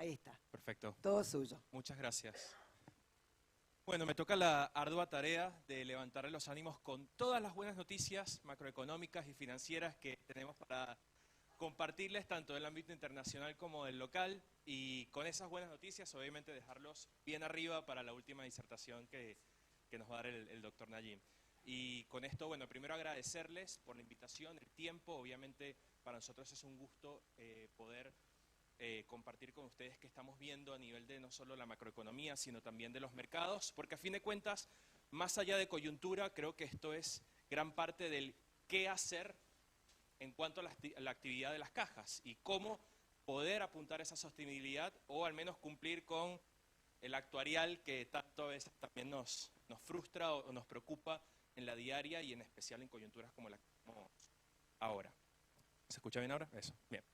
Ahí está. Perfecto. Todo suyo. Muchas gracias. Bueno, me toca la ardua tarea de levantarle los ánimos con todas las buenas noticias macroeconómicas y financieras que tenemos para compartirles tanto del ámbito internacional como del local, y con esas buenas noticias obviamente dejarlos bien arriba para la última disertación que nos va a dar el doctor Nayim. Y con esto, bueno, primero agradecerles por la invitación, el tiempo. Obviamente para nosotros es un gusto poder compartir con ustedes qué estamos viendo a nivel de no solo la macroeconomía, sino también de los mercados, porque a fin de cuentas, más allá de coyuntura, creo que esto es gran parte del qué hacer en cuanto a la actividad de las cajas y cómo poder apuntar esa sostenibilidad o al menos cumplir con el actuarial que tanto a veces también nos frustra o nos preocupa en la diaria y en especial en coyunturas como la que estamos ahora. ¿Se escucha bien ahora? Eso, bien.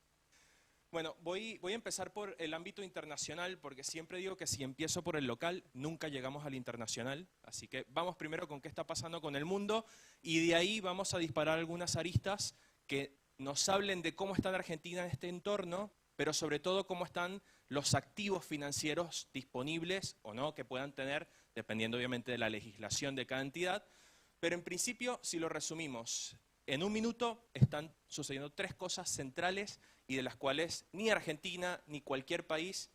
Bueno, voy a empezar por el ámbito internacional, porque siempre digo que si empiezo por el local, nunca llegamos al internacional. Así que vamos primero con qué está pasando con el mundo y de ahí vamos a disparar algunas aristas que nos hablen de cómo está en Argentina en este entorno, pero sobre todo cómo están los activos financieros disponibles o no que puedan tener, dependiendo obviamente de la legislación de cada entidad. Pero en principio, si lo resumimos, en un minuto están sucediendo tres cosas centrales y de las cuales ni Argentina ni cualquier país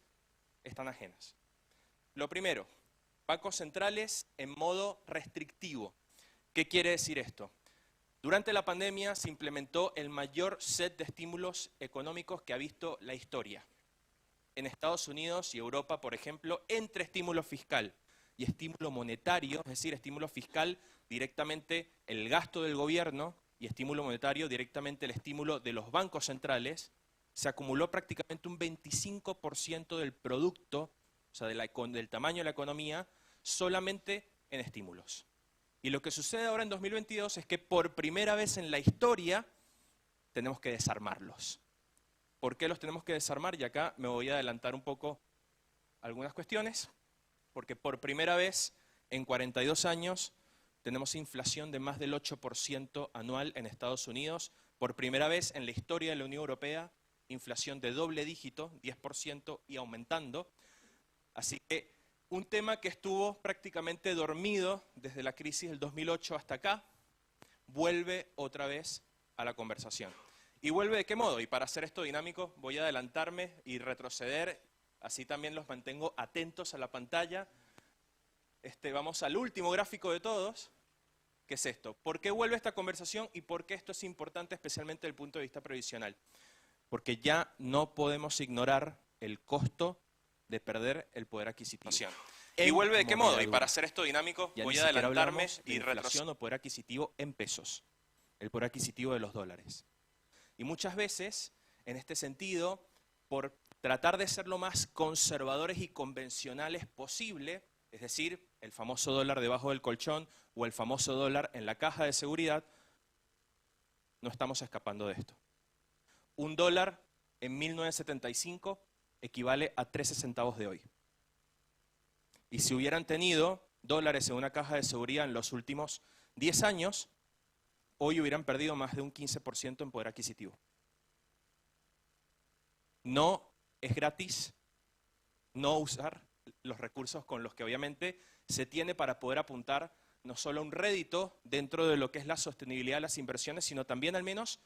están ajenas. Lo primero, bancos centrales en modo restrictivo. ¿Qué quiere decir esto? Durante la pandemia se implementó el mayor set de estímulos económicos que ha visto la historia. En Estados Unidos y Europa, por ejemplo, entre estímulo fiscal y estímulo monetario, es decir, estímulo fiscal directamente el gasto del gobierno y estímulo monetario directamente el estímulo de los bancos centrales, se acumuló prácticamente un 25% del producto, o sea, del tamaño de la economía, solamente en estímulos. Y lo que sucede ahora en 2022 es que por primera vez en la historia tenemos que desarmarlos. ¿Por qué los tenemos que desarmar? Y acá me voy a adelantar un poco algunas cuestiones, porque por primera vez en 42 años tenemos inflación de más del 8% anual en Estados Unidos, por primera vez en la historia de la Unión Europea, inflación de doble dígito, 10% y aumentando. Así que un tema que estuvo prácticamente dormido desde la crisis del 2008 hasta acá, vuelve otra vez a la conversación. ¿Y vuelve de qué modo? Y para hacer esto dinámico voy a adelantarme y retroceder, así también los mantengo atentos a la pantalla. Vamos al último gráfico de todos, que es esto. ¿Por qué vuelve esta conversación y por qué esto es importante especialmente desde el punto de vista previsional? Porque ya no podemos ignorar el costo de perder el poder adquisitivo. ¿Y vuelve de qué modo? Y para hacer esto dinámico voy a adelantarme y retroceder o poder adquisitivo en pesos, el poder adquisitivo de los dólares. Y muchas veces, en este sentido, por tratar de ser lo más conservadores y convencionales posible, es decir, el famoso dólar debajo del colchón o el famoso dólar en la caja de seguridad, no estamos escapando de esto. Un dólar en 1975 equivale a 13 centavos de hoy. Y si hubieran tenido dólares en una caja de seguridad en los últimos 10 años, hoy hubieran perdido más de un 15% en poder adquisitivo. No es gratis no usar los recursos con los que obviamente se tiene para poder apuntar no solo a un rédito dentro de lo que es la sostenibilidad de las inversiones, sino también al menos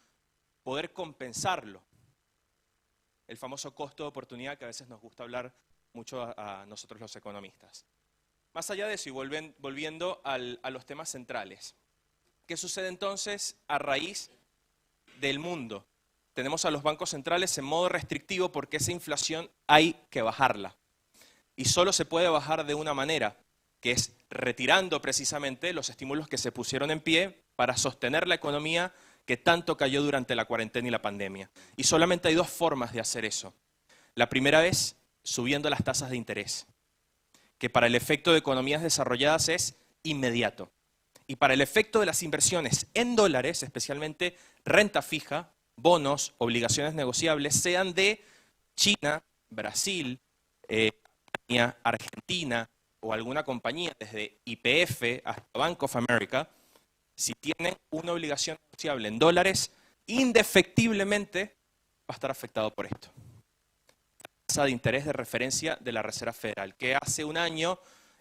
poder compensarlo. El famoso costo de oportunidad que a veces nos gusta hablar mucho a nosotros los economistas. Más allá de eso y volviendo a los temas centrales. ¿Qué sucede entonces a raíz del mundo? Tenemos a los bancos centrales en modo restrictivo porque esa inflación hay que bajarla. Y solo se puede bajar de una manera, que es retirando precisamente los estímulos que se pusieron en pie para sostener la economía que tanto cayó durante la cuarentena y la pandemia. Y solamente hay dos formas de hacer eso. La primera es subiendo las tasas de interés, que para el efecto de economías desarrolladas es inmediato. Y para el efecto de las inversiones en dólares, especialmente renta fija, bonos, obligaciones negociables, sean de China, Brasil, Argentina o alguna compañía, desde YPF hasta Bank of America, si tienen una obligación negociable en dólares, indefectiblemente va a estar afectado por esto. tasa de interés de referencia de la Reserva Federal, que hace un año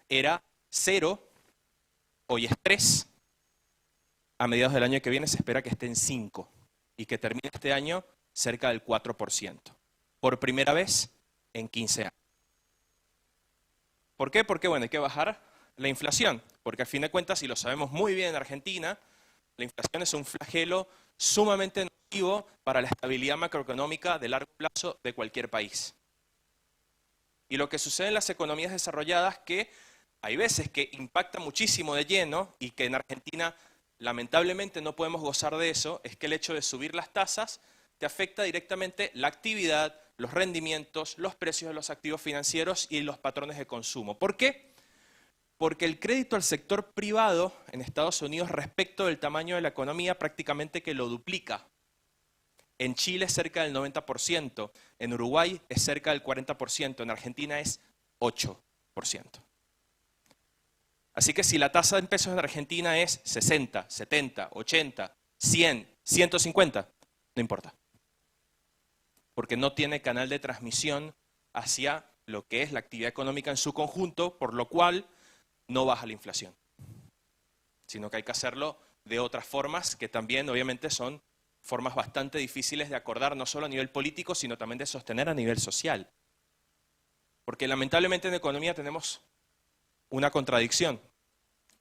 era 0, hoy es 3, a mediados del año que viene se espera que esté en 5 y que termine este año cerca del 4%, por primera vez en 15 años. ¿Por qué? Porque bueno, hay que bajar la inflación, porque al fin de cuentas, y lo sabemos muy bien en Argentina, la inflación es un flagelo sumamente nocivo para la estabilidad macroeconómica de largo plazo de cualquier país. Y lo que sucede en las economías desarrolladas, que hay veces que impacta muchísimo de lleno y que en Argentina lamentablemente no podemos gozar de eso, es que el hecho de subir las tasas te afecta directamente la actividad, los rendimientos, los precios de los activos financieros y los patrones de consumo. ¿Por qué? Porque el crédito al sector privado en Estados Unidos respecto del tamaño de la economía prácticamente que lo duplica. En Chile es cerca del 90%, en Uruguay es cerca del 40%, en Argentina es 8%. Así que si la tasa en pesos en Argentina es 60, 70, 80, 100, 150, no importa. Porque no tiene canal de transmisión hacia lo que es la actividad económica en su conjunto, por lo cual no baja la inflación. Sino que hay que hacerlo de otras formas que también obviamente son formas bastante difíciles de acordar, no solo a nivel político, sino también de sostener a nivel social. Porque lamentablemente en economía tenemos una contradicción.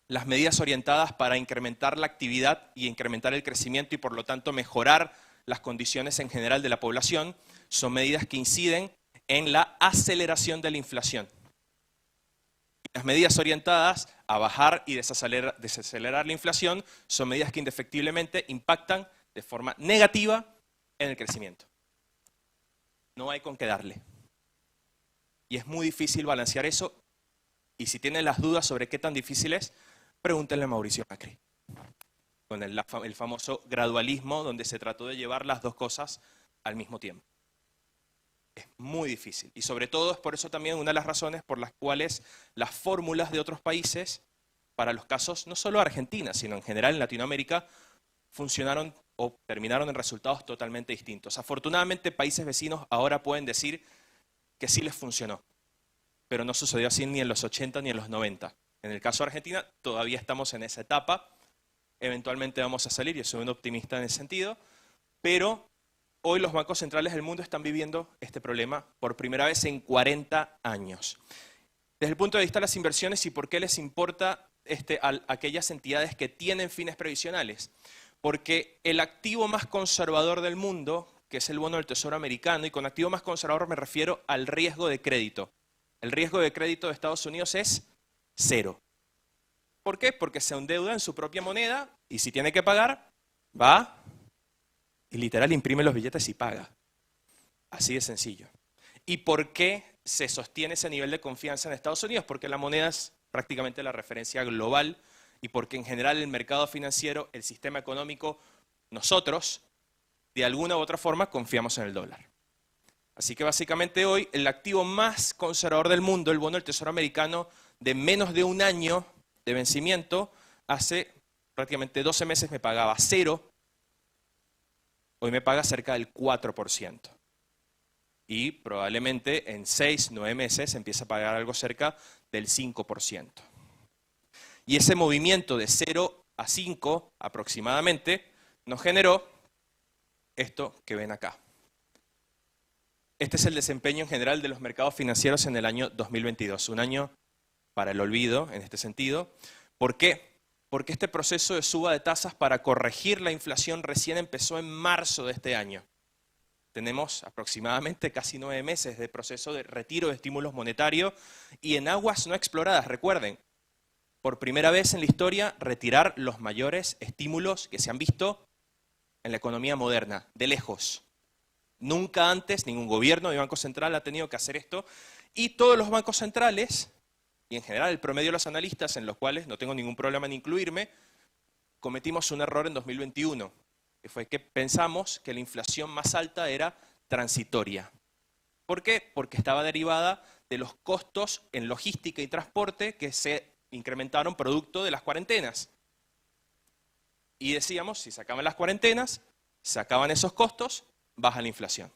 Las medidas orientadas para incrementar la actividad y incrementar el crecimiento y por lo tanto mejorar las condiciones en general de la población son medidas que inciden en la aceleración de la inflación. Las medidas orientadas a bajar y desacelerar la inflación son medidas que indefectiblemente impactan de forma negativa en el crecimiento. No hay con qué darle. Y es muy difícil balancear eso. Y si tienen las dudas sobre qué tan difícil es, pregúntenle a Mauricio Macri. Con el famoso gradualismo donde se trató de llevar las dos cosas al mismo tiempo. Es muy difícil. Y sobre todo es por eso también una de las razones por las cuales las fórmulas de otros países, para los casos no solo de Argentina, sino en general en Latinoamérica, funcionaron o terminaron en resultados totalmente distintos. Afortunadamente, países vecinos ahora pueden decir que sí les funcionó, pero no sucedió así ni en los 80 ni en los 90. En el caso de Argentina, todavía estamos en esa etapa, eventualmente vamos a salir, yo soy un optimista en ese sentido, pero hoy los bancos centrales del mundo están viviendo este problema por primera vez en 40 años. Desde el punto de vista de las inversiones y por qué les importa a aquellas entidades que tienen fines previsionales. Porque el activo más conservador del mundo, que es el bono del Tesoro americano, y con activo más conservador me refiero al riesgo de crédito. El riesgo de crédito de Estados Unidos es 0. ¿Por qué? Porque se endeuda en su propia moneda y si tiene que pagar, va y literal imprime los billetes y paga. Así de sencillo. ¿Y por qué se sostiene ese nivel de confianza en Estados Unidos? Porque la moneda es prácticamente la referencia global y porque en general el mercado financiero, el sistema económico, nosotros, de alguna u otra forma, confiamos en el dólar. Así que básicamente hoy el activo más conservador del mundo, el bono del Tesoro americano, de menos de un año de vencimiento, hace prácticamente 12 meses me pagaba 0, hoy me paga cerca del 4%. Y probablemente en 6, 9 meses empieza a pagar algo cerca del 5%. Y ese movimiento de 0 a 5 aproximadamente nos generó esto que ven acá. Este es el desempeño en general de los mercados financieros en el año 2022, un año para el olvido en este sentido. ¿Por qué? Porque este proceso de suba de tasas para corregir la inflación recién empezó en marzo de este año. Tenemos aproximadamente casi 9 meses de proceso de retiro de estímulos monetarios y en aguas no exploradas, recuerden, por primera vez en la historia retirar los mayores estímulos que se han visto en la economía moderna, de lejos. Nunca antes ningún gobierno ni banco central ha tenido que hacer esto y todos los bancos centrales, y en general el promedio de los analistas, en los cuales no tengo ningún problema en incluirme, cometimos un error en 2021, que fue que pensamos que la inflación más alta era transitoria. ¿Por qué? Porque estaba derivada de los costos en logística y transporte que se incrementaron producto de las cuarentenas. Y decíamos, si se acaban las cuarentenas, se acaban esos costos, baja la inflación.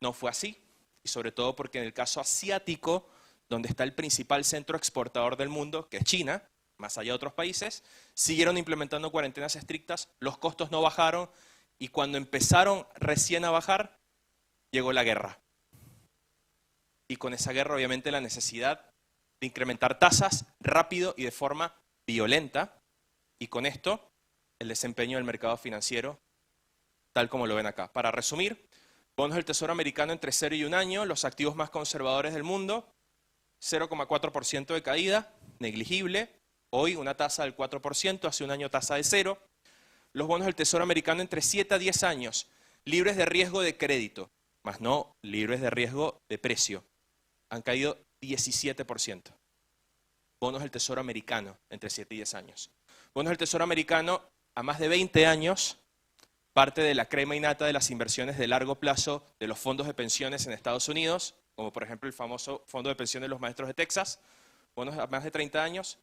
No fue así, y sobre todo porque en el caso asiático, donde está el principal centro exportador del mundo, que es China, más allá de otros países, siguieron implementando cuarentenas estrictas, los costos no bajaron y cuando empezaron recién a bajar, llegó la guerra. Y con esa guerra obviamente la necesidad de incrementar tasas rápido y de forma violenta y con esto el desempeño del mercado financiero tal como lo ven acá. Para resumir, bonos del Tesoro americano entre 0 y 1 año, los activos más conservadores del mundo, 0,4% de caída, negligible. Hoy una tasa del 4%, hace un año tasa de 0. Los bonos del Tesoro americano entre 7 a 10 años, libres de riesgo de crédito, más no libres de riesgo de precio. Han caído 17%. Bonos del Tesoro americano entre 7 y 10 años. Bonos del Tesoro americano a más de 20 años, parte de la crema innata de las inversiones de largo plazo de los fondos de pensiones en Estados Unidos, como por ejemplo el famoso Fondo de Pensiones de los Maestros de Texas, bonos a más de 30 años,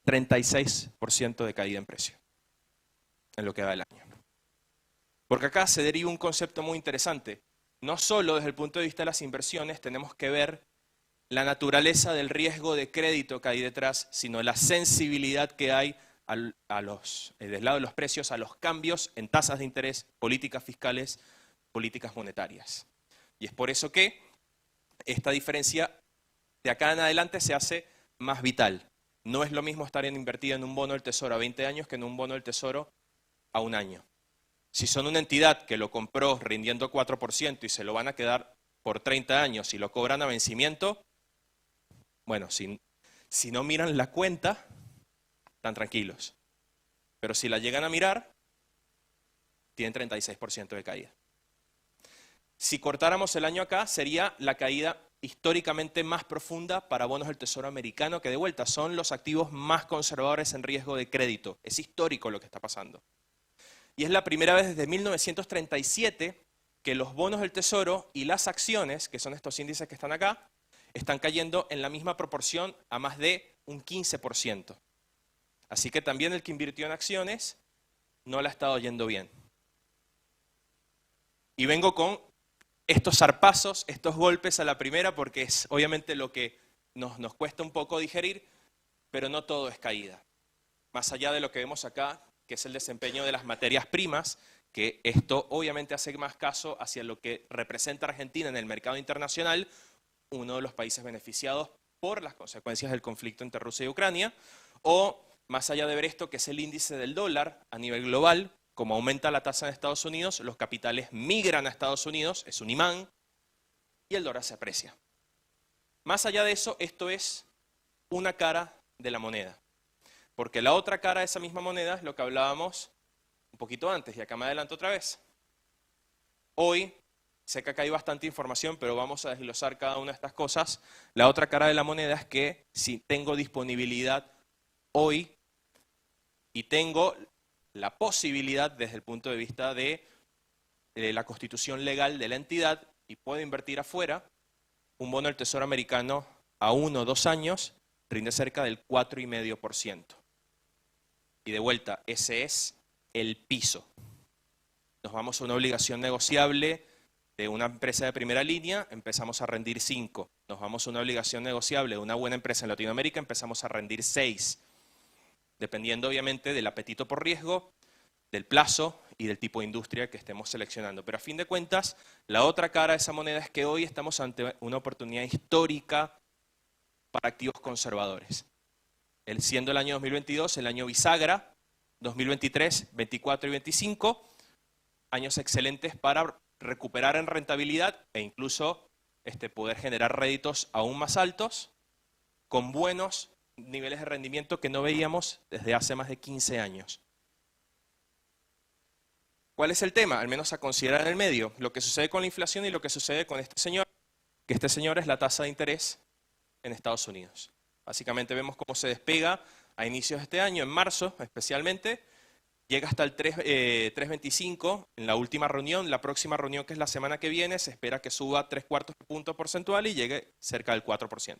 36% de caída en precio en lo que va del año. Porque acá se deriva un concepto muy interesante. No solo desde el punto de vista de las inversiones tenemos que ver la naturaleza del riesgo de crédito que hay detrás, sino la sensibilidad que hay del lado de los precios a los cambios en tasas de interés, políticas fiscales, políticas monetarias. Y es por eso que esta diferencia de acá en adelante se hace más vital. No es lo mismo estar invertido en un bono del Tesoro a 20 años que en un bono del Tesoro a 1 año. Si son una entidad que lo compró rindiendo 4% y se lo van a quedar por 30 años y lo cobran a vencimiento, bueno, si no miran la cuenta, están tranquilos. Pero si la llegan a mirar, tienen 36% de caída. Si cortáramos el año acá, sería la caída históricamente más profunda para bonos del Tesoro americano, que de vuelta son los activos más conservadores en riesgo de crédito. Es histórico lo que está pasando. Y es la primera vez desde 1937 que los bonos del Tesoro y las acciones, que son estos índices que están acá, están cayendo en la misma proporción a más de un 15%. Así que también el que invirtió en acciones no la ha estado yendo bien. Y vengo con estos zarpazos, estos golpes a la primera, porque es obviamente lo que nos cuesta un poco digerir, pero no todo es caída. Más allá de lo que vemos acá, que es el desempeño de las materias primas, que esto obviamente hace más caso hacia lo que representa Argentina en el mercado internacional, uno de los países beneficiados por las consecuencias del conflicto entre Rusia y Ucrania, o más allá de ver esto, que es el índice del dólar a nivel global, como aumenta la tasa en Estados Unidos, los capitales migran a Estados Unidos, es un imán, y el dólar se aprecia. Más allá de eso, esto es una cara de la moneda. Porque la otra cara de esa misma moneda es lo que hablábamos un poquito antes, y acá me adelanto otra vez. Hoy, sé que acá hay bastante información, pero vamos a desglosar cada una de estas cosas. La otra cara de la moneda es que si tengo disponibilidad hoy y tengo la posibilidad desde el punto de vista de la constitución legal de la entidad y puedo invertir afuera, un bono del Tesoro americano a 1 o 2 años rinde cerca del 4,5%. Y de vuelta, ese es el piso. Nos vamos a una obligación negociable de una empresa de primera línea, empezamos a rendir 5. Nos vamos a una obligación negociable de una buena empresa en Latinoamérica, empezamos a rendir 6. Dependiendo obviamente del apetito por riesgo, del plazo y del tipo de industria que estemos seleccionando. Pero a fin de cuentas, la otra cara de esa moneda es que hoy estamos ante una oportunidad histórica para activos conservadores. Siendo el año 2022 el año bisagra, 2023, 24 y 25, años excelentes para recuperar en rentabilidad e incluso poder generar réditos aún más altos con buenos niveles de rendimiento que no veíamos desde hace más de 15 años. ¿Cuál es el tema? Al menos a considerar en el medio, lo que sucede con la inflación y lo que sucede con este señor, que este señor es la tasa de interés en Estados Unidos. Básicamente vemos cómo se despega a inicios de este año, en marzo especialmente, llega hasta el 3,25 en la última reunión, la próxima reunión que es la semana que viene, se espera que suba 0,75 puntos porcentuales y llegue cerca del 4%.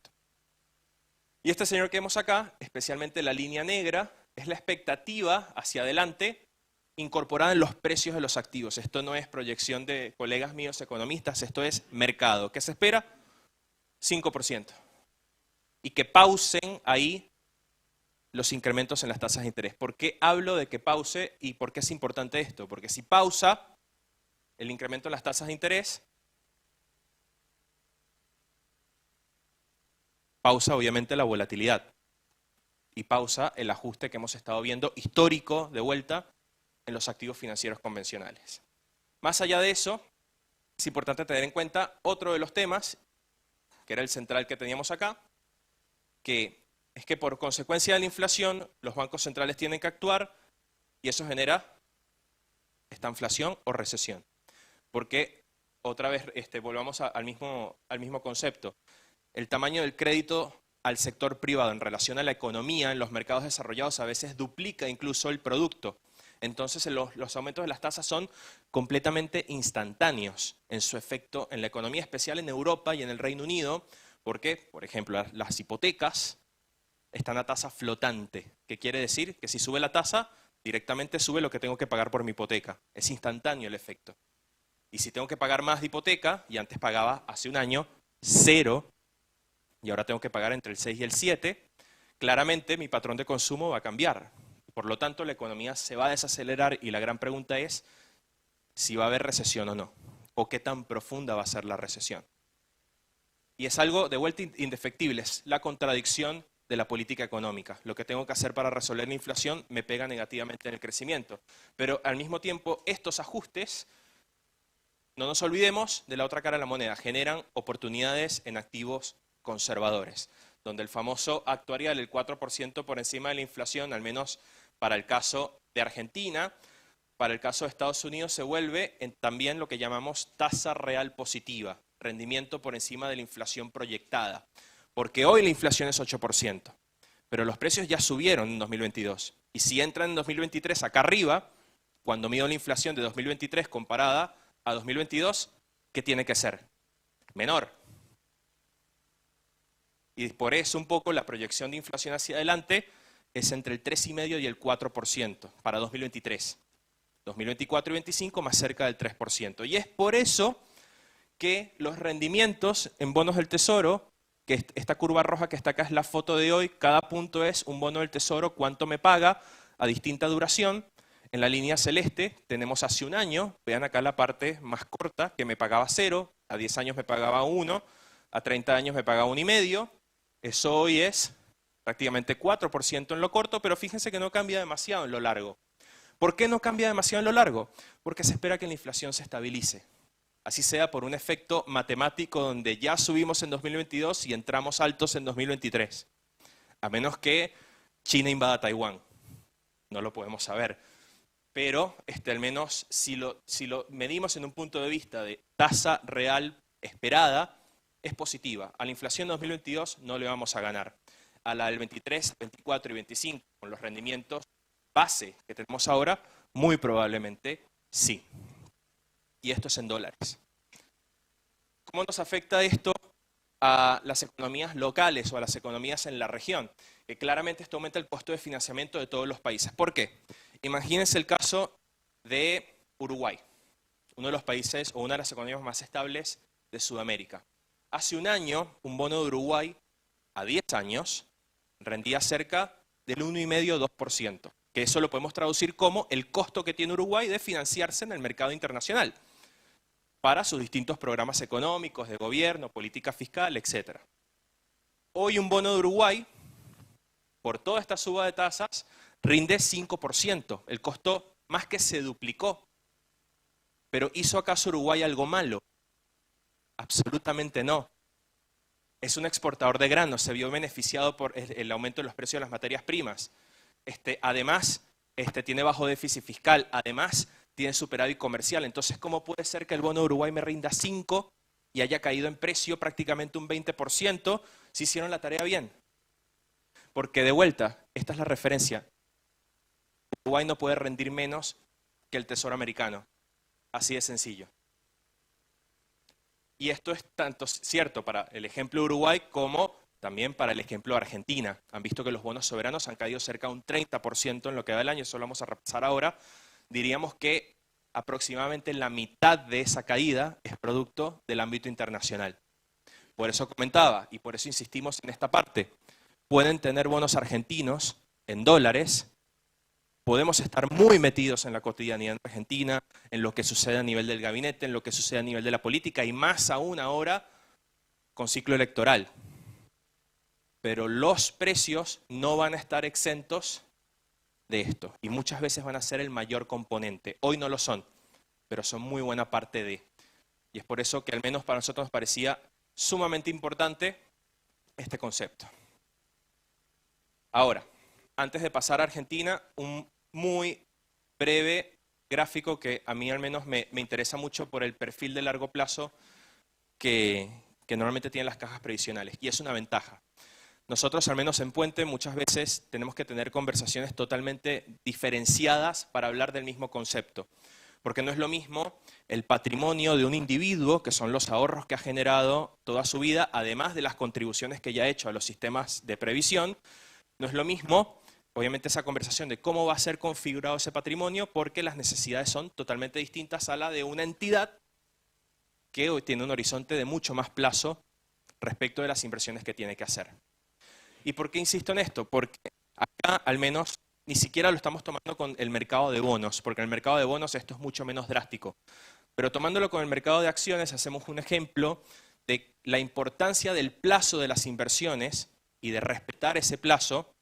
Y este señor que vemos acá, especialmente la línea negra, es la expectativa hacia adelante incorporada en los precios de los activos. Esto no es proyección de colegas míos economistas, esto es mercado. ¿Qué se espera? 5%. Y que pausen ahí los incrementos en las tasas de interés. ¿Por qué hablo de que pause y por qué es importante esto? Porque si pausa el incremento en las tasas de interés, pausa obviamente la volatilidad y pausa el ajuste que hemos estado viendo histórico de vuelta en los activos financieros convencionales. Más allá de eso, es importante tener en cuenta otro de los temas, que era el central que teníamos acá, que es que por consecuencia de la inflación, los bancos centrales tienen que actuar y eso genera esta inflación o recesión. Porque, otra vez, volvamos al mismo concepto, el tamaño del crédito al sector privado en relación a la economía en los mercados desarrollados a veces duplica incluso el producto. Entonces los aumentos de las tasas son completamente instantáneos en su efecto en la economía, especial en Europa y en el Reino Unido, porque, por ejemplo, las hipotecas están a tasa flotante, que quiere decir que si sube la tasa, directamente sube lo que tengo que pagar por mi hipoteca. Es instantáneo el efecto. Y si tengo que pagar más de hipoteca, y antes pagaba hace un año 0, y ahora tengo que pagar entre el 6 y el 7, claramente mi patrón de consumo va a cambiar. Por lo tanto, la economía se va a desacelerar y la gran pregunta es si va a haber recesión o no, o qué tan profunda va a ser la recesión. Y es algo de vuelta indefectible, es la contradicción de la política económica. Lo que tengo que hacer para resolver la inflación me pega negativamente en el crecimiento. Pero al mismo tiempo, estos ajustes, no nos olvidemos de la otra cara de la moneda, generan oportunidades en activos conservadores, donde el famoso actuarial, el 4% por encima de la inflación, al menos para el caso de Argentina, para el caso de Estados Unidos se vuelve también lo que llamamos tasa real positiva, rendimiento por encima de la inflación proyectada. Porque hoy la inflación es 8%, pero los precios ya subieron en 2022. Y si entran en 2023 acá arriba, cuando mido la inflación de 2023 comparada a 2022, ¿qué tiene que ser? Menor. Y por eso un poco la proyección de inflación hacia adelante es entre el 3,5% y el 4% para 2023. 2024 y 2025 más cerca del 3%. Y es por eso que los rendimientos en bonos del Tesoro, que esta curva roja que está acá es la foto de hoy, cada punto es un bono del Tesoro, cuánto me paga a distinta duración. En la línea celeste tenemos hace un año, vean acá la parte más corta, que me pagaba 0, a 10 años me pagaba 1, a 30 años me pagaba 1,5, eso hoy es prácticamente 4% en lo corto, pero fíjense que no cambia demasiado en lo largo. ¿Por qué no cambia demasiado en lo largo? Porque se espera que la inflación se estabilice. Así sea por un efecto matemático donde ya subimos en 2022 y entramos altos en 2023. A menos que China invada Taiwán. No lo podemos saber. Pero al menos si lo medimos en un punto de vista de tasa real esperada, es positiva. A la inflación 2022 no le vamos a ganar. A la del 23, 24 y 25, con los rendimientos base que tenemos ahora, muy probablemente sí. Y esto es en dólares. ¿Cómo nos afecta esto a las economías locales o a las economías en la región? Que claramente esto aumenta el costo de financiamiento de todos los países. ¿Por qué? Imagínense el caso de Uruguay, uno de los países o una de las economías más estables de Sudamérica. Hace un año, un bono de Uruguay a 10 años rendía cerca del 1,5-2%, que eso lo podemos traducir como el costo que tiene Uruguay de financiarse en el mercado internacional para sus distintos programas económicos, de gobierno, política fiscal, etc. Hoy un bono de Uruguay, por toda esta suba de tasas, rinde 5%. El costo más que se duplicó. ¿Pero hizo acaso Uruguay algo malo? Absolutamente no. Es un exportador de granos, se vio beneficiado por el aumento de los precios de las materias primas. Además, tiene bajo déficit fiscal, además tiene superávit comercial. Entonces, ¿cómo puede ser que el bono de Uruguay me rinda 5 y haya caído en precio prácticamente un 20% si hicieron la tarea bien? Porque de vuelta, esta es la referencia. Uruguay no puede rendir menos que el Tesoro americano. Así de sencillo. Y esto es tanto cierto para el ejemplo de Uruguay como también para el ejemplo de Argentina. Han visto que los bonos soberanos han caído cerca de un 30% en lo que va del año, eso lo vamos a repasar ahora. diríamos que aproximadamente la mitad de esa caída es producto del ámbito internacional. Por eso comentaba, y por eso insistimos en esta parte, pueden tener bonos argentinos en dólares, podemos estar muy metidos en la cotidianidad argentina, en lo que sucede a nivel del gabinete, en lo que sucede a nivel de la política, y más aún ahora con ciclo electoral. Pero los precios no van a estar exentos de esto, y muchas veces van a ser el mayor componente. Hoy no lo son, pero son muy buena parte de. Y es por eso que al menos para nosotros nos parecía sumamente importante este concepto. Ahora, antes de pasar a Argentina, un muy breve gráfico que a mí al menos me interesa mucho por el perfil de largo plazo que normalmente tienen las cajas previsionales, y es una ventaja. Nosotros, al menos en Puente, muchas veces tenemos que tener conversaciones totalmente diferenciadas para hablar del mismo concepto, porque no es lo mismo el patrimonio de un individuo, que son los ahorros que ha generado toda su vida, además de las contribuciones que ya ha hecho a los sistemas de previsión. No es lo mismo, obviamente, esa conversación de cómo va a ser configurado ese patrimonio, porque las necesidades son totalmente distintas a la de una entidad que hoy tiene un horizonte de mucho más plazo respecto de las inversiones que tiene que hacer. ¿Y por qué insisto en esto? Porque acá, al menos, ni siquiera lo estamos tomando con el mercado de bonos, porque en el mercado de bonos esto es mucho menos drástico. Pero tomándolo con el mercado de acciones, hacemos un ejemplo de la importancia del plazo de las inversiones y de respetar ese plazo,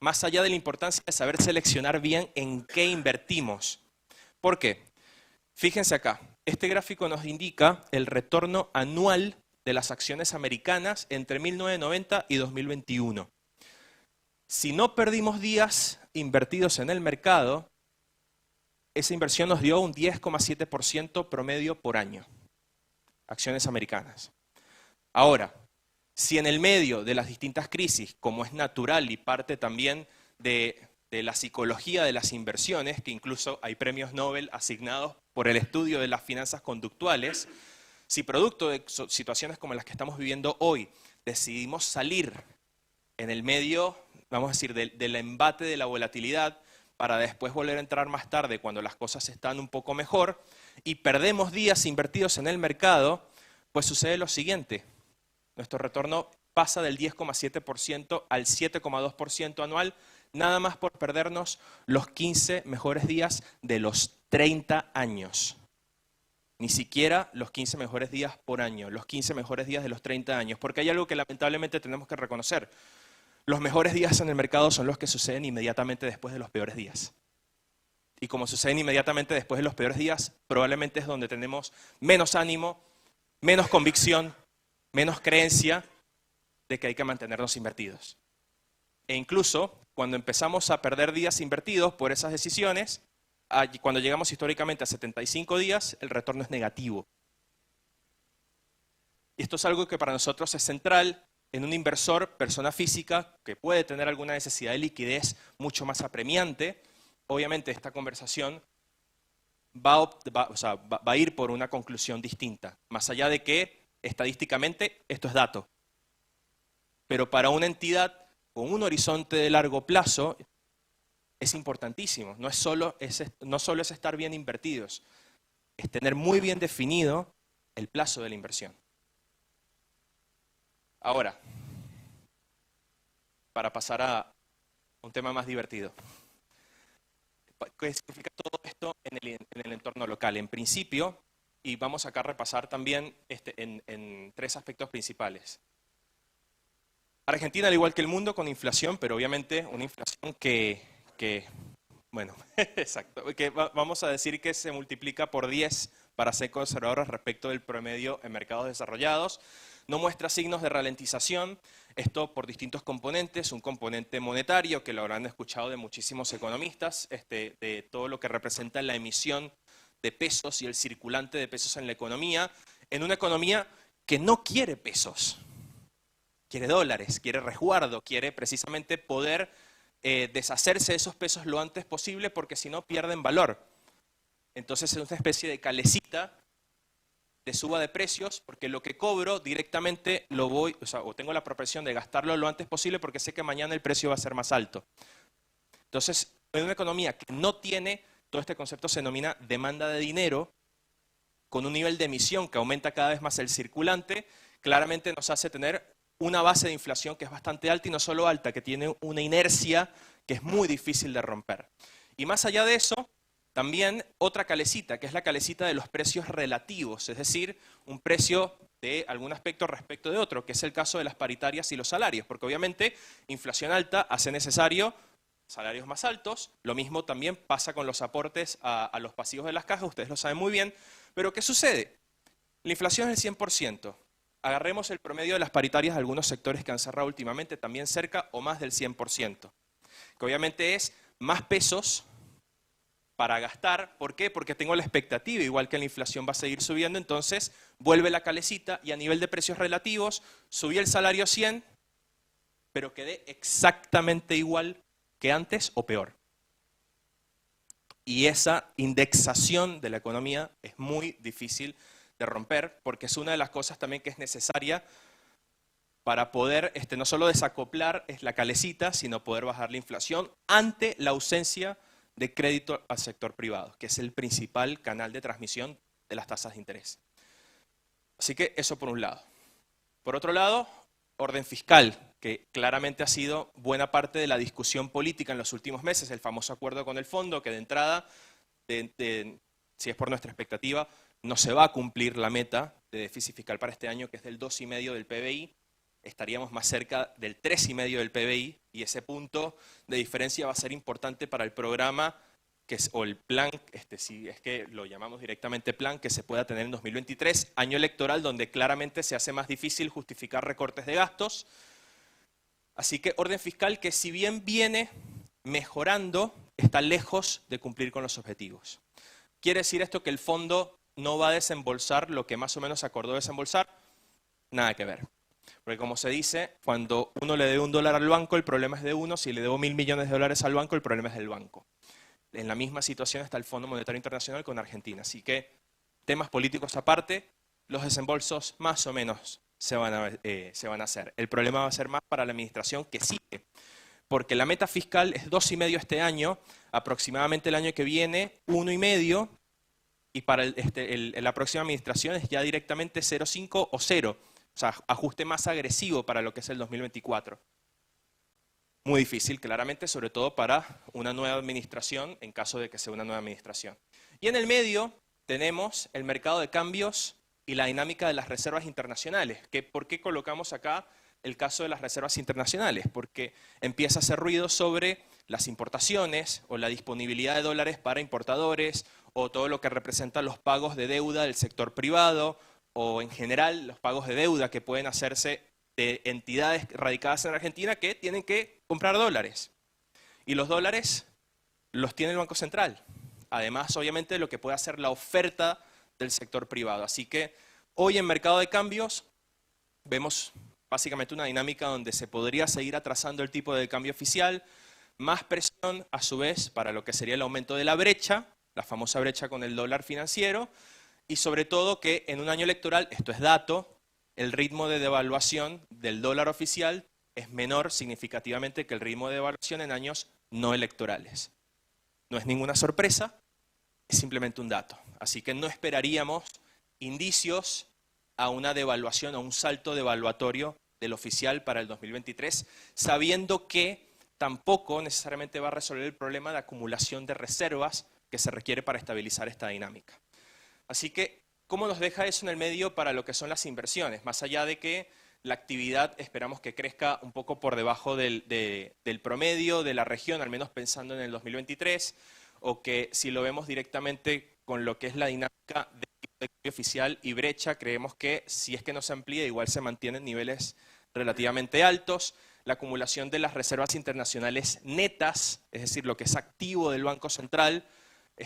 más allá de la importancia de saber seleccionar bien en qué invertimos. ¿Por qué? Fíjense acá, este gráfico nos indica el retorno anual de las acciones americanas entre 1990 y 2021. Si no perdimos días invertidos en el mercado, esa inversión nos dio un 10,7% promedio por año. Acciones americanas. Ahora, si en el medio de las distintas crisis, como es natural y parte también de la psicología de las inversiones, que incluso hay premios Nobel asignados por el estudio de las finanzas conductuales, si producto de situaciones como las que estamos viviendo hoy, decidimos salir en el medio, vamos a decir, del embate de la volatilidad, para después volver a entrar más tarde cuando las cosas están un poco mejor, y perdemos días invertidos en el mercado, pues sucede lo siguiente. Nuestro retorno pasa del 10,7% al 7,2% anual, nada más por perdernos los 15 mejores días de los 30 años. Ni siquiera los 15 mejores días por año, los 15 mejores días de los 30 años, porque hay algo que lamentablemente tenemos que reconocer. Los mejores días en el mercado son los que suceden inmediatamente después de los peores días. Y como suceden inmediatamente después de los peores días, probablemente es donde tenemos menos ánimo, menos convicción, menos creencia de que hay que mantenernos invertidos. E incluso cuando empezamos a perder días invertidos por esas decisiones, cuando llegamos históricamente a 75 días, el retorno es negativo. Y esto es algo que para nosotros es central en un inversor, persona física, que puede tener alguna necesidad de liquidez mucho más apremiante. Obviamente esta conversación va a ir por una conclusión distinta, más allá de que estadísticamente esto es dato. Pero para una entidad con un horizonte de largo plazo es importantísimo. No solo es estar bien invertidos, es tener muy bien definido el plazo de la inversión. Ahora, para pasar a un tema más divertido. ¿Qué significa todo esto en el entorno local? En principio, y vamos acá a repasar también en tres aspectos principales. Argentina, al igual que el mundo, con inflación, pero obviamente una inflación bueno, exacto, que vamos a decir que se multiplica por 10 para ser conservadores respecto del promedio en mercados desarrollados. No muestra signos de ralentización, esto por distintos componentes, un componente monetario, que lo habrán escuchado de muchísimos economistas, de todo lo que representa la emisión de pesos y el circulante de pesos en la economía, en una economía que no quiere pesos, quiere dólares, quiere resguardo, quiere precisamente poder deshacerse de esos pesos lo antes posible, porque si no pierden valor. Entonces es una especie de calecita de suba de precios, porque lo que cobro directamente o tengo la propensión de gastarlo lo antes posible porque sé que mañana el precio va a ser más alto. Entonces, en una economía que no tiene todo este concepto se denomina demanda de dinero, con un nivel de emisión que aumenta cada vez más el circulante, claramente nos hace tener una base de inflación que es bastante alta y no solo alta, que tiene una inercia que es muy difícil de romper. Y más allá de eso, también otra calecita, que es la calecita de los precios relativos, es decir, un precio de algún aspecto respecto de otro, que es el caso de las paritarias y los salarios, porque obviamente inflación alta hace necesario salarios más altos, lo mismo también pasa con los aportes a los pasivos de las cajas, ustedes lo saben muy bien, pero ¿qué sucede? La inflación es del 100%. Agarremos el promedio de las paritarias de algunos sectores que han cerrado últimamente, también cerca o más del 100%, que obviamente es más pesos para gastar. ¿Por qué? Porque tengo la expectativa, igual que la inflación va a seguir subiendo, entonces vuelve la calecita y a nivel de precios relativos subí el salario 100, pero quedé exactamente igual que antes o peor. Y esa indexación de la economía es muy difícil de romper porque es una de las cosas también que es necesaria para poder no solo desacoplar la calecita, sino poder bajar la inflación ante la ausencia de crédito al sector privado, que es el principal canal de transmisión de las tasas de interés. Así que eso por un lado. Por otro lado, orden fiscal, que claramente ha sido buena parte de la discusión política en los últimos meses, el famoso acuerdo con el fondo, que de entrada, si es por nuestra expectativa, no se va a cumplir la meta de déficit fiscal para este año, que es del 2,5% del PBI, estaríamos más cerca del 3,5% del PBI, y ese punto de diferencia va a ser importante para el programa, o el plan, si es que lo llamamos directamente plan, que se pueda tener en 2023, año electoral donde claramente se hace más difícil justificar recortes de gastos. Así que orden fiscal que si bien viene mejorando, está lejos de cumplir con los objetivos. ¿Quiere decir esto que el fondo no va a desembolsar lo que más o menos acordó desembolsar? Nada que ver. Porque como se dice, cuando uno le debe $1 al banco, el problema es de uno. Si le debo $1.000 millones al banco, el problema es del banco. En la misma situación está el Fondo Monetario Internacional con Argentina. Así que, temas políticos aparte, los desembolsos más o menos se van a hacer. El problema va a ser más para la administración que sigue. Porque la meta fiscal es 2,5% este año, aproximadamente el año que viene 1,5%, y para la próxima administración es ya directamente 0,5 o 0. O sea, ajuste más agresivo para lo que es el 2024. Muy difícil, claramente, sobre todo para una nueva administración, en caso de que sea una nueva administración. Y en el medio tenemos el mercado de cambios y la dinámica de las reservas internacionales. ¿Por qué colocamos acá el caso de las reservas internacionales? Porque empieza a hacer ruido sobre las importaciones o la disponibilidad de dólares para importadores o todo lo que representa los pagos de deuda del sector privado o en general los pagos de deuda que pueden hacerse de entidades radicadas en Argentina que tienen que comprar dólares. Y los dólares los tiene el Banco Central. Además, obviamente, de lo que puede hacer la oferta del sector privado. Así que hoy en mercado de cambios vemos básicamente una dinámica donde se podría seguir atrasando el tipo de cambio oficial, más presión a su vez para lo que sería el aumento de la brecha, la famosa brecha con el dólar financiero, y sobre todo que en un año electoral, esto es dato, el ritmo de devaluación del dólar oficial es menor significativamente que el ritmo de devaluación en años no electorales. No es ninguna sorpresa, es simplemente un dato. Así que no esperaríamos indicios a una devaluación, a un salto devaluatorio del oficial para el 2023, sabiendo que tampoco necesariamente va a resolver el problema de acumulación de reservas que se requiere para estabilizar esta dinámica. Así que, ¿cómo nos deja eso en el medio para lo que son las inversiones? Más allá de que la actividad esperamos que crezca un poco por debajo del promedio de la región, al menos pensando en el 2023, o que si lo vemos directamente con lo que es la dinámica de cambio oficial y brecha, creemos que si es que no se amplía, igual se mantienen niveles relativamente altos. La acumulación de las reservas internacionales netas, es decir, lo que es activo del Banco Central,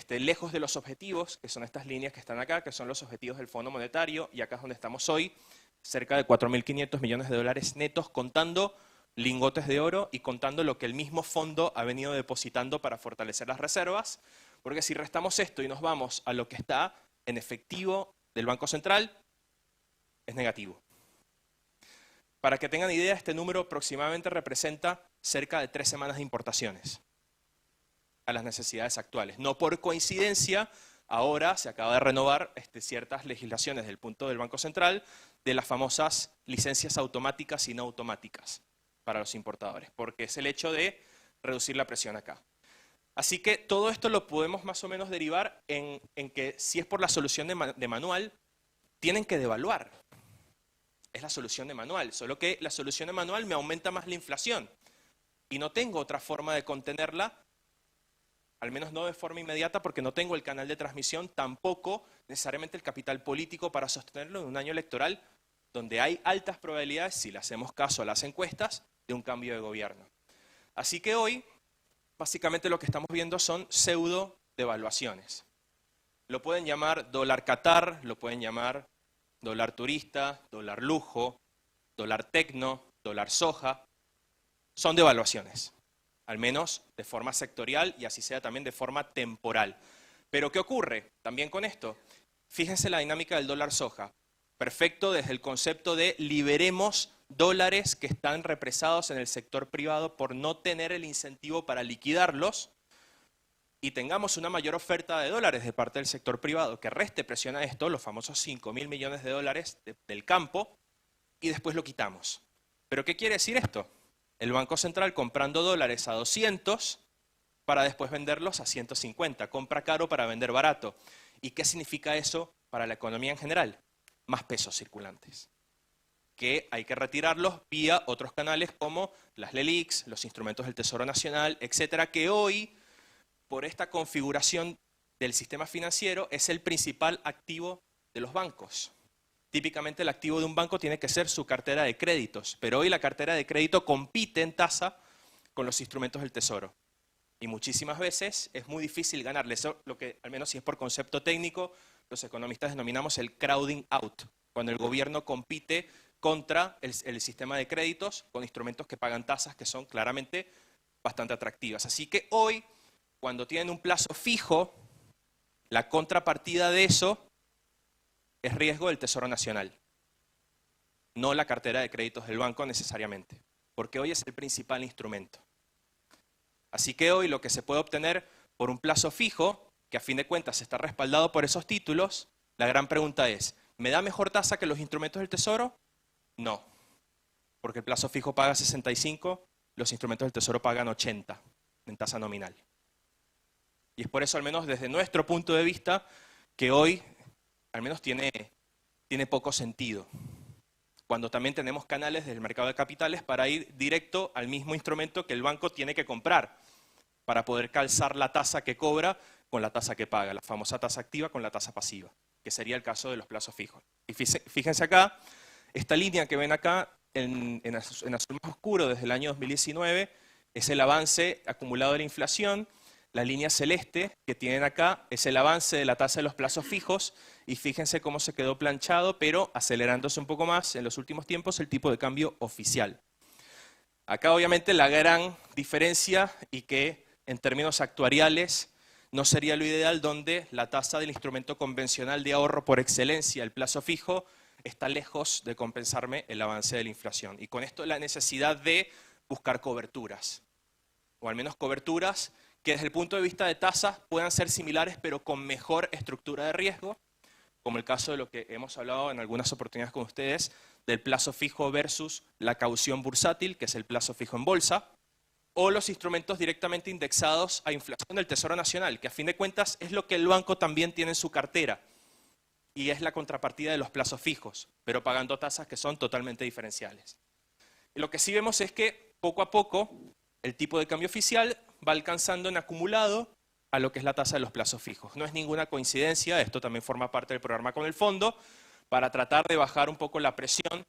lejos de los objetivos, que son estas líneas que están acá, que son los objetivos del Fondo Monetario, y acá es donde estamos hoy, cerca de 4.500 millones de dólares netos, contando lingotes de oro y contando lo que el mismo fondo ha venido depositando para fortalecer las reservas, porque si restamos esto y nos vamos a lo que está en efectivo del Banco Central, es negativo. Para que tengan idea, este número aproximadamente representa cerca de 3 semanas de importaciones. a las necesidades actuales. No por coincidencia, ahora se acaba de renovar ciertas legislaciones del punto del Banco Central de las famosas licencias automáticas y no automáticas para los importadores, porque es el hecho de reducir la presión acá. Así que todo esto lo podemos más o menos derivar en que si es por la solución de manual, tienen que devaluar. Es la solución de manual, solo que la solución de manual me aumenta más la inflación y no tengo otra forma de contenerla, al menos no de forma inmediata porque no tengo el canal de transmisión, tampoco necesariamente el capital político para sostenerlo en un año electoral donde hay altas probabilidades, si le hacemos caso a las encuestas, de un cambio de gobierno. Así que hoy, básicamente lo que estamos viendo son pseudo devaluaciones. Lo pueden llamar dólar Qatar, lo pueden llamar dólar turista, dólar lujo, dólar tecno, dólar soja. Son devaluaciones, al menos de forma sectorial y así sea también de forma temporal. Pero ¿qué ocurre también con esto? Fíjense la dinámica del dólar soja. Perfecto desde el concepto de liberemos dólares que están represados en el sector privado por no tener el incentivo para liquidarlos y tengamos una mayor oferta de dólares de parte del sector privado que reste presión a esto, los famosos 5.000 millones de dólares del campo, y después lo quitamos. ¿Pero qué quiere decir esto? El Banco Central comprando dólares a 200 para después venderlos a 150. Compra caro para vender barato. ¿Y qué significa eso para la economía en general? Más pesos circulantes, que hay que retirarlos vía otros canales como las LELIQs, los instrumentos del Tesoro Nacional, etcétera, que hoy, por esta configuración del sistema financiero, es el principal activo de los bancos. Típicamente el activo de un banco tiene que ser su cartera de créditos, pero hoy la cartera de crédito compite en tasa con los instrumentos del Tesoro. Y muchísimas veces es muy difícil ganarle. Eso, lo que, al menos si es por concepto técnico, los economistas denominamos el crowding out, cuando el gobierno compite contra el sistema de créditos con instrumentos que pagan tasas que son claramente bastante atractivas. Así que hoy, cuando tienen un plazo fijo, la contrapartida de eso es riesgo del Tesoro Nacional, no la cartera de créditos del banco necesariamente, porque hoy es el principal instrumento. Así que hoy lo que se puede obtener por un plazo fijo, que a fin de cuentas está respaldado por esos títulos, la gran pregunta es, ¿me da mejor tasa que los instrumentos del Tesoro? No, porque el plazo fijo paga 65, los instrumentos del Tesoro pagan 80 en tasa nominal. Y es por eso, al menos desde nuestro punto de vista, que hoy al menos tiene poco sentido, cuando también tenemos canales del mercado de capitales para ir directo al mismo instrumento que el banco tiene que comprar, para poder calzar la tasa que cobra con la tasa que paga, la famosa tasa activa con la tasa pasiva, que sería el caso de los plazos fijos. Y fíjense acá, esta línea que ven acá en azul más oscuro desde el año 2019 es el avance acumulado de la inflación. La línea celeste que tienen acá es el avance de la tasa de los plazos fijos y fíjense cómo se quedó planchado, pero acelerándose un poco más en los últimos tiempos el tipo de cambio oficial. Acá obviamente la gran diferencia y que en términos actuariales no sería lo ideal, donde la tasa del instrumento convencional de ahorro por excelencia, el plazo fijo, está lejos de compensarme el avance de la inflación. Y con esto la necesidad de buscar coberturas, o al menos coberturas que desde el punto de vista de tasas puedan ser similares pero con mejor estructura de riesgo, como el caso de lo que hemos hablado en algunas oportunidades con ustedes, del plazo fijo versus la caución bursátil, que es el plazo fijo en bolsa, o los instrumentos directamente indexados a inflación del Tesoro Nacional, que a fin de cuentas es lo que el banco también tiene en su cartera, y es la contrapartida de los plazos fijos, pero pagando tasas que son totalmente diferenciales. Y lo que sí vemos es que poco a poco el tipo de cambio oficial va alcanzando en acumulado a lo que es la tasa de los plazos fijos. No es ninguna coincidencia, esto también forma parte del programa con el fondo, para tratar de bajar un poco la presión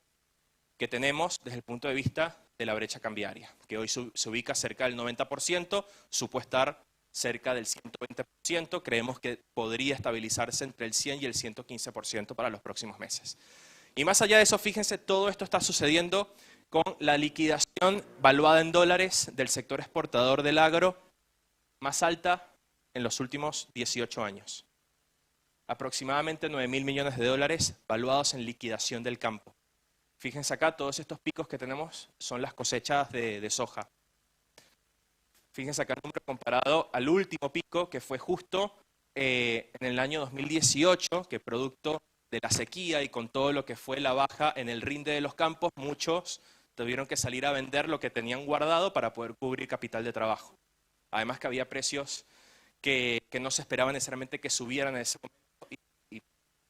que tenemos desde el punto de vista de la brecha cambiaria, que hoy se ubica cerca del 90%, supo estar cerca del 120%, creemos que podría estabilizarse entre el 100 y el 115% para los próximos meses. Y más allá de eso, fíjense, todo esto está sucediendo con la liquidación valuada en dólares del sector exportador del agro más alta en los últimos 18 años. Aproximadamente 9.000 millones de dólares valuados en liquidación del campo. Fíjense acá, todos estos picos que tenemos son las cosechas de soja. Fíjense acá el número comparado al último pico, que fue justo en el año 2018, que producto de la sequía y con todo lo que fue la baja en el rinde de los campos, muchos tuvieron que salir a vender lo que tenían guardado para poder cubrir capital de trabajo. Además que había precios que no se esperaba necesariamente que subieran en ese momento y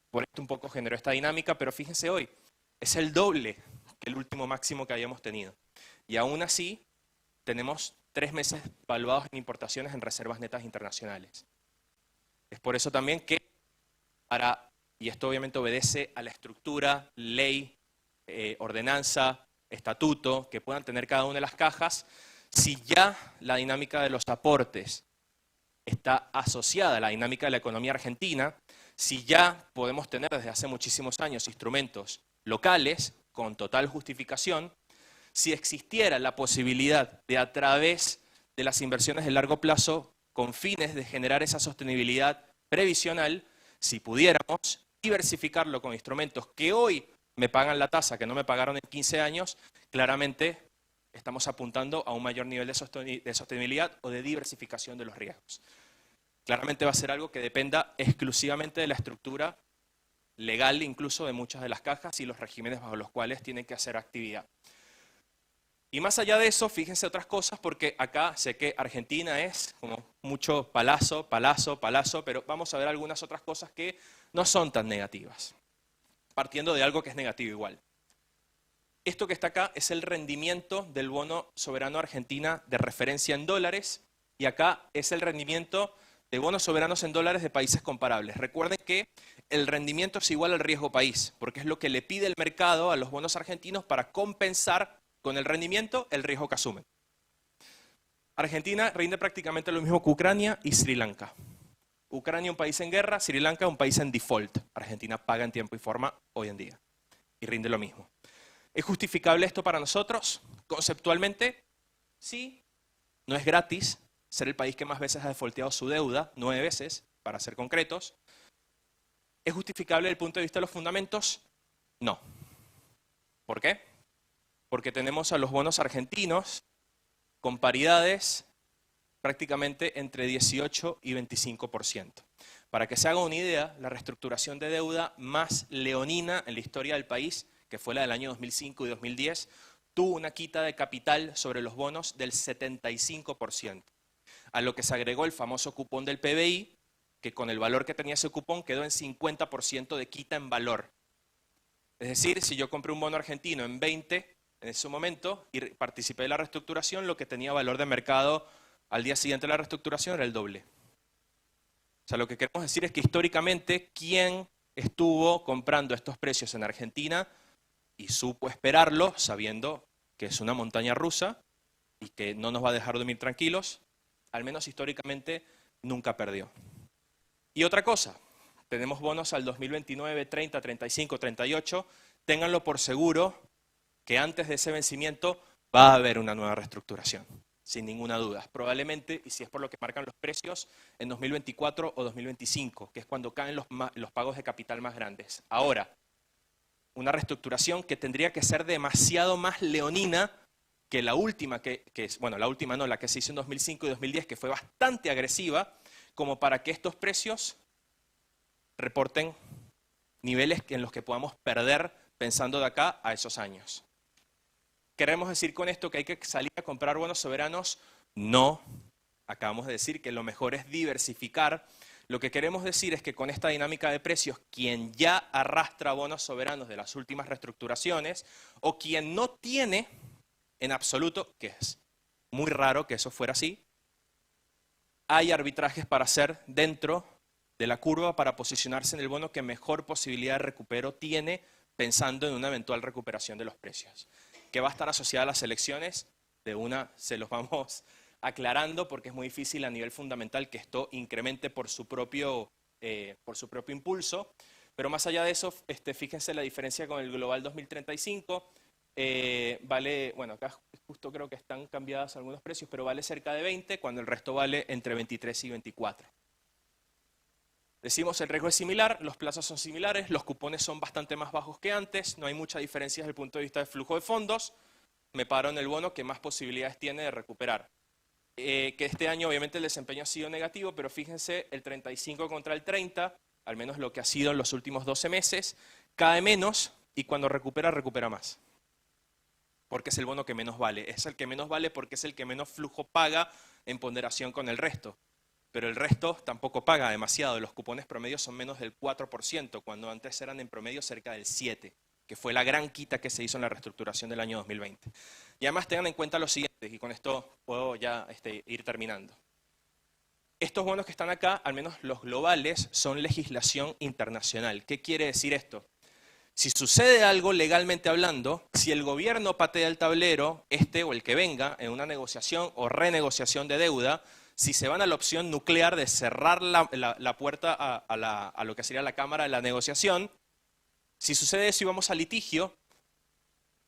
por esto un poco generó esta dinámica, pero fíjense hoy, es el doble que el último máximo que habíamos tenido. Y aún así, tenemos 3 meses valuados en importaciones en reservas netas internacionales. Es por eso también que y esto obviamente obedece a la estructura, ley, ordenanza, estatuto que puedan tener cada una de las cajas, si ya la dinámica de los aportes está asociada a la dinámica de la economía argentina, si ya podemos tener desde hace muchísimos años instrumentos locales con total justificación, si existiera la posibilidad de a través de las inversiones de largo plazo, con fines de generar esa sostenibilidad previsional, si pudiéramos diversificarlo con instrumentos que hoy me pagan la tasa que no me pagaron en 15 años, claramente estamos apuntando a un mayor nivel de sostenibilidad o de diversificación de los riesgos. Claramente va a ser algo que dependa exclusivamente de la estructura legal incluso de muchas de las cajas y los regímenes bajo los cuales tienen que hacer actividad. Y más allá de eso, fíjense otras cosas, porque acá sé que Argentina es como mucho palazo, pero vamos a ver algunas otras cosas que no son tan negativas, partiendo de algo que es negativo igual. Esto que está acá es el rendimiento del bono soberano Argentina de referencia en dólares, y acá es el rendimiento de bonos soberanos en dólares de países comparables. Recuerden que el rendimiento es igual al riesgo país, porque es lo que le pide el mercado a los bonos argentinos para compensar con el rendimiento el riesgo que asumen. Argentina rinde prácticamente lo mismo que Ucrania y Sri Lanka. Ucrania un país en guerra, Sri Lanka un país en default. Argentina paga en tiempo y forma hoy en día y rinde lo mismo. ¿Es justificable esto para nosotros? Conceptualmente, sí. No es gratis ser el país que más veces ha defaulteado su deuda, 9 veces, para ser concretos. ¿Es justificable desde el punto de vista de los fundamentos? No. ¿Por qué? Porque tenemos a los bonos argentinos con paridades prácticamente entre 18 y 25%. Para que se haga una idea, la reestructuración de deuda más leonina en la historia del país, que fue la del año 2005 y 2010, tuvo una quita de capital sobre los bonos del 75%, a lo que se agregó el famoso cupón del PBI, que con el valor que tenía ese cupón quedó en 50% de quita en valor. Es decir, si yo compré un bono argentino en 20 en ese momento y participé de la reestructuración, lo que tenía valor de mercado al día siguiente de la reestructuración era el doble. O sea, lo que queremos decir es que históricamente, ¿quién estuvo comprando estos precios en Argentina y supo esperarlo, sabiendo que es una montaña rusa y que no nos va a dejar dormir tranquilos? Al menos históricamente nunca perdió. Y otra cosa, tenemos bonos al 2029, 30, 35, 38, ténganlo por seguro que antes de ese vencimiento va a haber una nueva reestructuración, sin ninguna duda. Probablemente, y si es por lo que marcan los precios, en 2024 o 2025, que es cuando caen los pagos de capital más grandes. Ahora, una reestructuración que tendría que ser demasiado más leonina que la última, la última no, la que se hizo en 2005 y 2010, que fue bastante agresiva, como para que estos precios reporten niveles en los que podamos perder pensando de acá a esos años. ¿Queremos decir con esto que hay que salir a comprar bonos soberanos? No. Acabamos de decir que lo mejor es diversificar. Lo que queremos decir es que con esta dinámica de precios, quien ya arrastra bonos soberanos de las últimas reestructuraciones o quien no tiene en absoluto, que es muy raro que eso fuera así, hay arbitrajes para hacer dentro de la curva para posicionarse en el bono que mejor posibilidad de recupero tiene pensando en una eventual recuperación de los precios. Que va a estar asociada a las elecciones, de una se los vamos aclarando porque es muy difícil a nivel fundamental que esto incremente por su propio impulso, pero más allá de eso, fíjense la diferencia con el Global 2035, acá justo creo que están cambiados algunos precios, pero vale cerca de 20, cuando el resto vale entre 23 y 24. Decimos el riesgo es similar, los plazos son similares, los cupones son bastante más bajos que antes, no hay mucha diferencia desde el punto de vista del flujo de fondos, me paro en el bono que más posibilidades tiene de recuperar. que este año obviamente el desempeño ha sido negativo, pero fíjense, el 35 contra el 30, al menos lo que ha sido en los últimos 12 meses, cae menos y cuando recupera, recupera más. Porque es el bono que menos vale. Es el que menos vale porque es el que menos flujo paga en ponderación con el resto. Pero el resto tampoco paga demasiado. Los cupones promedios son menos del 4%, cuando antes eran en promedio cerca del 7%, que fue la gran quita que se hizo en la reestructuración del año 2020. Y además tengan en cuenta lo siguiente, y con esto puedo ya ir terminando. Estos bonos que están acá, al menos los globales, son legislación internacional. ¿Qué quiere decir esto? Si sucede algo legalmente hablando, si el gobierno patea el tablero, este o el que venga, en una negociación o renegociación de deuda, si se van a la opción nuclear de cerrar la puerta a lo que sería la Cámara de la negociación, si sucede eso y vamos a litigio,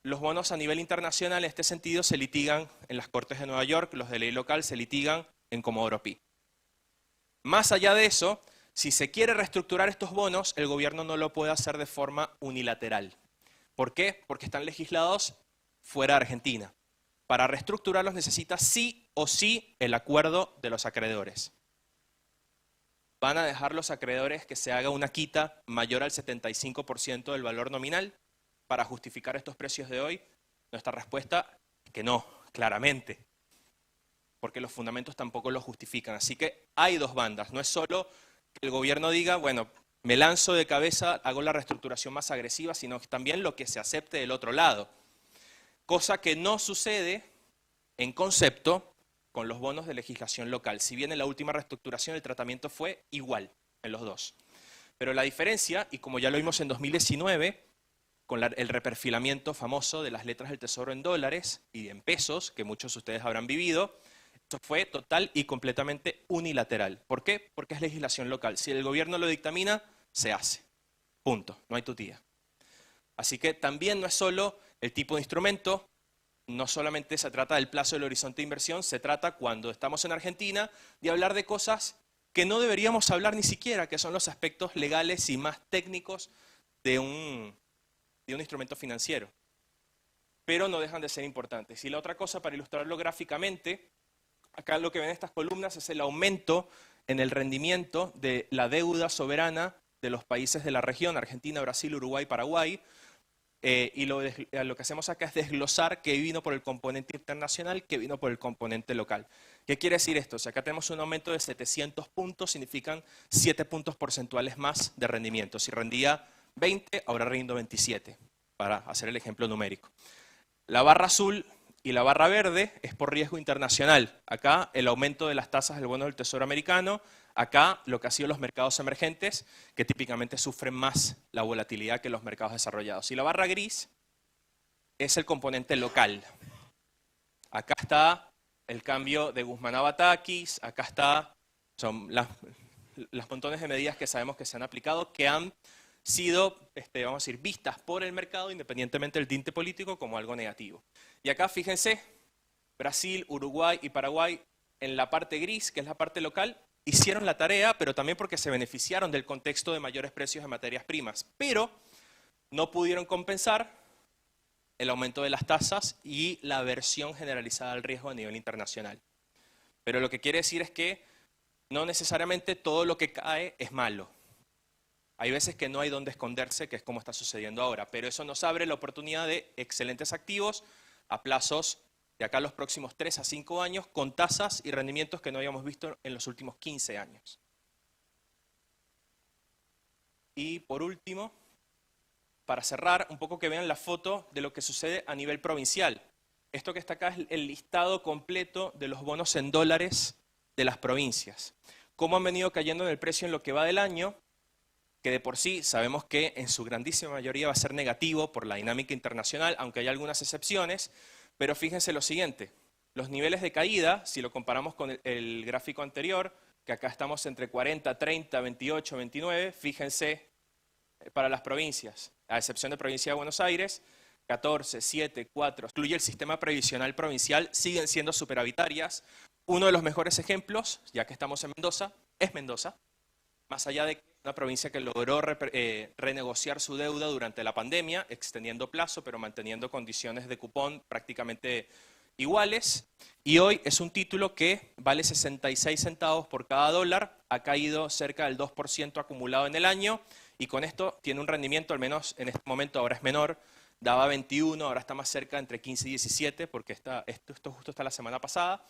los bonos a nivel internacional en este sentido se litigan en las Cortes de Nueva York, los de ley local se litigan en Comodoro Pi. Más allá de eso, si se quiere reestructurar estos bonos, el gobierno no lo puede hacer de forma unilateral. ¿Por qué? Porque están legislados fuera de Argentina. Para reestructurarlos necesita sí o sí el acuerdo de los acreedores. ¿Van a dejar los acreedores que se haga una quita mayor al 75% del valor nominal para justificar estos precios de hoy? Nuestra respuesta es que no, claramente, porque los fundamentos tampoco lo justifican. Así que hay dos bandas, no es solo que el gobierno diga, bueno, me lanzo de cabeza, hago la reestructuración más agresiva, sino también lo que se acepte del otro lado. Cosa que no sucede en concepto con los bonos de legislación local. Si bien en la última reestructuración el tratamiento fue igual en los dos. Pero la diferencia, y como ya lo vimos en 2019, con el reperfilamiento famoso de las letras del Tesoro en dólares y en pesos, que muchos de ustedes habrán vivido, esto fue total y completamente unilateral. ¿Por qué? Porque es legislación local. Si el gobierno lo dictamina, se hace. Punto. No hay tutía. Así que también no es solo el tipo de instrumento, no solamente se trata del plazo del horizonte de inversión, se trata, cuando estamos en Argentina, de hablar de cosas que no deberíamos hablar ni siquiera, que son los aspectos legales y más técnicos de un instrumento financiero. Pero no dejan de ser importantes. Y la otra cosa, para ilustrarlo gráficamente, acá lo que ven en estas columnas es el aumento en el rendimiento de la deuda soberana de los países de la región, Argentina, Brasil, Uruguay, Paraguay, y lo que hacemos acá es desglosar qué vino por el componente internacional, qué vino por el componente local. ¿Qué quiere decir esto? Si acá tenemos un aumento de 700 puntos, significan 7 puntos porcentuales más de rendimiento. Si rendía 20, ahora rindo 27, para hacer el ejemplo numérico. La barra azul y la barra verde es por riesgo internacional. Acá el aumento de las tasas del bono del Tesoro americano, acá lo que ha sido los mercados emergentes, que típicamente sufren más la volatilidad que los mercados desarrollados. Y la barra gris es el componente local. Acá está el cambio de Guzmán a Batakis, acá está, son las montones de medidas que sabemos que se han aplicado, que han sido, vamos a decir, vistas por el mercado, independientemente del tinte político, como algo negativo. Y acá, fíjense, Brasil, Uruguay y Paraguay, en la parte gris, que es la parte local, hicieron la tarea, pero también porque se beneficiaron del contexto de mayores precios de materias primas. Pero no pudieron compensar el aumento de las tasas y la aversión generalizada al riesgo a nivel internacional. Pero lo que quiere decir es que no necesariamente todo lo que cae es malo. Hay veces que no hay dónde esconderse, que es como está sucediendo ahora, pero eso nos abre la oportunidad de excelentes activos a plazos de acá a los próximos 3 a 5 años, con tasas y rendimientos que no habíamos visto en los últimos 15 años. Y por último, para cerrar, un poco que vean la foto de lo que sucede a nivel provincial. Esto que está acá es el listado completo de los bonos en dólares de las provincias. Cómo han venido cayendo en el precio en lo que va del año, que de por sí sabemos que en su grandísima mayoría va a ser negativo por la dinámica internacional, aunque hay algunas excepciones, pero fíjense lo siguiente, los niveles de caída, si lo comparamos con el gráfico anterior, que acá estamos entre 40, 30, 28, 29, fíjense para las provincias, a excepción de provincia de Buenos Aires, 14, 7, 4, excluye el sistema previsional provincial, siguen siendo superavitarias. Uno de los mejores ejemplos, ya que estamos en Mendoza, es Mendoza, más allá de una provincia que logró renegociar su deuda durante la pandemia, extendiendo plazo, pero manteniendo condiciones de cupón prácticamente iguales, y hoy es un título que vale 66 centavos por cada dólar, ha caído cerca del 2% acumulado en el año, y con esto tiene un rendimiento, al menos en este momento ahora es menor, daba 21, ahora está más cerca entre 15 y 17, porque esto justo está la semana pasada.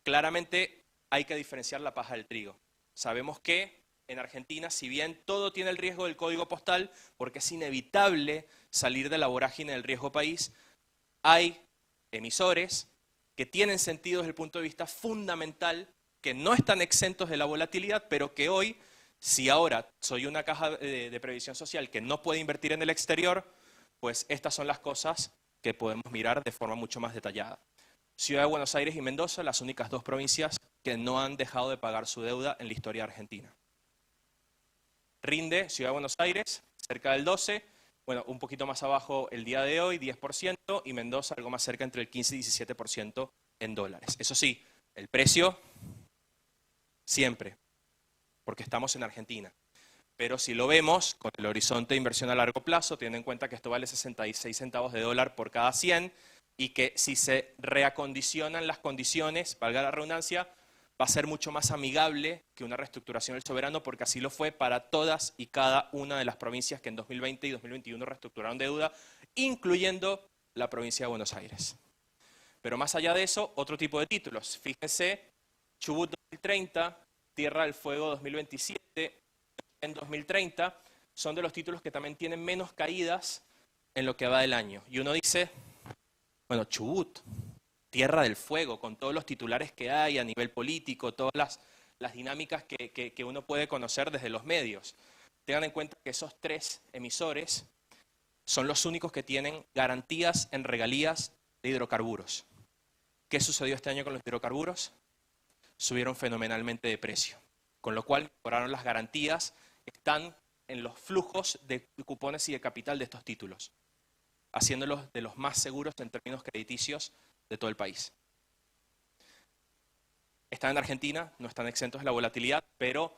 Claramente hay que diferenciar la paja del trigo. Sabemos que en Argentina, si bien todo tiene el riesgo del código postal, porque es inevitable salir de la vorágine del riesgo país, hay emisores que tienen sentido desde el punto de vista fundamental, que no están exentos de la volatilidad, pero que hoy, si ahora soy una caja de previsión social que no puede invertir en el exterior, pues estas son las cosas que podemos mirar de forma mucho más detallada. Ciudad de Buenos Aires y Mendoza, las únicas dos provincias que no han dejado de pagar su deuda en la historia argentina. Rinde Ciudad de Buenos Aires, cerca del 12%, bueno, un poquito más abajo el día de hoy, 10%, y Mendoza algo más cerca entre el 15 y 17% en dólares. Eso sí, el precio siempre, porque estamos en Argentina. Pero si lo vemos con el horizonte de inversión a largo plazo, teniendo en cuenta que esto vale 66 centavos de dólar por cada 100, y que si se reacondicionan las condiciones, valga la redundancia, va a ser mucho más amigable que una reestructuración del soberano, porque así lo fue para todas y cada una de las provincias que en 2020 y 2021 reestructuraron deuda, incluyendo la provincia de Buenos Aires. Pero más allá de eso, otro tipo de títulos. Fíjense, Chubut 2030, Tierra del Fuego 2027, en 2030, son de los títulos que también tienen menos caídas en lo que va del año. Y uno dice, bueno, Chubut, Tierra del Fuego, con todos los titulares que hay a nivel político, todas las dinámicas que uno puede conocer desde los medios. Tengan en cuenta que esos tres emisores son los únicos que tienen garantías en regalías de hidrocarburos. ¿Qué sucedió este año con los hidrocarburos? Subieron fenomenalmente de precio, con lo cual mejoraron las garantías que están en los flujos de cupones y de capital de estos títulos, haciéndolos de los más seguros en términos crediticios de todo el país. Están en Argentina, no están exentos de la volatilidad, pero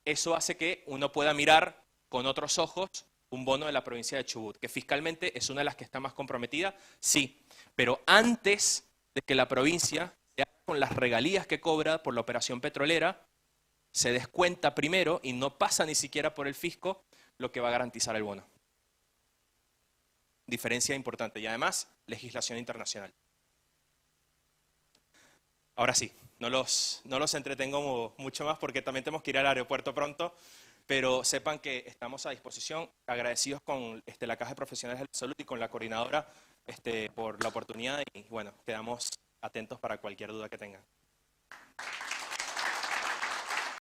eso hace que uno pueda mirar con otros ojos un bono de la provincia de Chubut, que fiscalmente es una de las que está más comprometida, sí, pero antes de que la provincia, con las regalías que cobra por la operación petrolera, se descuenta primero y no pasa ni siquiera por el fisco lo que va a garantizar el bono. Diferencia importante y además legislación internacional. Ahora sí, no los entretengo mucho más porque también tenemos que ir al aeropuerto pronto, pero sepan que estamos a disposición, agradecidos con la Caja de Profesionales de la Salud y con la coordinadora por la oportunidad y bueno, quedamos atentos para cualquier duda que tengan.